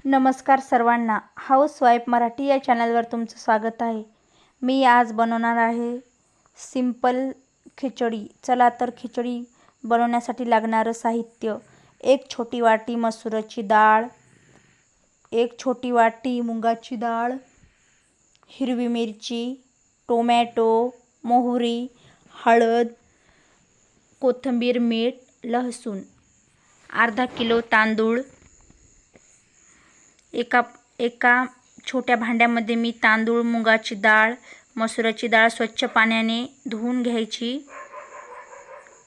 नमस्कार सर्वांना, हाऊसवाईफ मराठी या चॅनलवर तुमचं स्वागत आहे। मी आज बनवणार आहे सिंपल खिचडी। चला तर खिचडी बनवण्यासाठी लागणारं साहित्य: 1 छोटी वाटी मसुराची डाळ, 1 छोटी वाटी मुगाची डाळ, हिरवी मिरची, टोमॅटो, मोहरी, हळद, कोथिंबीर, मीठ, लसूण, अर्धा किलो तांदूळ। एका छोट्या भांड्यामध्ये मी तांदूळ, मुगाची डाळ, मसुराची डाळ स्वच्छ पाण्याने धुवून घ्यायची।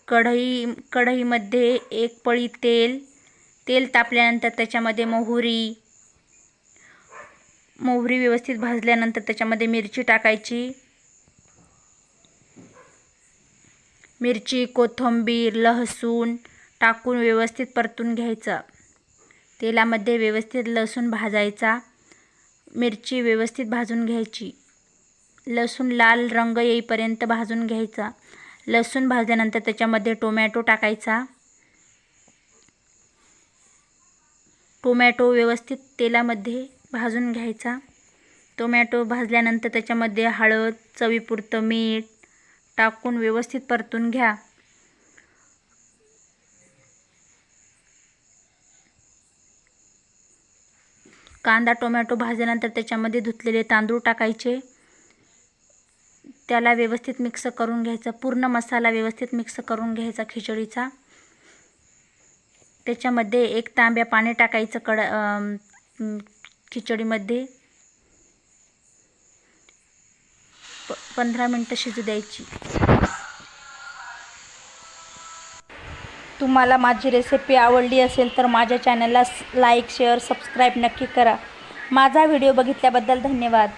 कढईमध्ये 1 पळी तेल तापल्यानंतर त्याच्यामध्ये मोहरी व्यवस्थित भाजल्यानंतर त्याच्यामध्ये मिरची टाकायची। मिरची, कोथिंबीर, लसूण टाकून व्यवस्थित परतून घ्यायचा। तेलामध्ये व्यवस्थित लसूण भाजायचा। मिरची व्यवस्थित भाजून घ्यायची। लसूण लाल रंग येईपर्यंत भाजून घ्यायचा। लसूण भाजल्यानंतर त्याच्यामध्ये टोमॅटो टाकायचा। टोमॅटो व्यवस्थित तेलामध्ये भाजून घ्यायचा। टोमॅटो भाजल्यानंतर त्याच्यामध्ये हळद, चवीपुरतं मीठ टाकून व्यवस्थित परतून घ्या। कांदा, टोमॅटो भाजल्यानंतर त्याच्यामध्ये धुतलेले तांदूळ टाकायचे। त्याला व्यवस्थित मिक्स करून घ्यायचा। पूर्ण मसाला व्यवस्थित मिक्स करून घ्यायचा खिचडीचा। त्याच्यामध्ये 1 तांब्या पाणी टाकायचं खिचडीमध्ये। 15 मिनिटं शिजू द्यायची। तुम्हाला माझी रेसिपी आवडली असेल तर माझ्या चॅनलला लाईक, शेअर, सबस्क्राईब नक्की करा। माझा व्हिडिओ बघितल्याबद्दल धन्यवाद।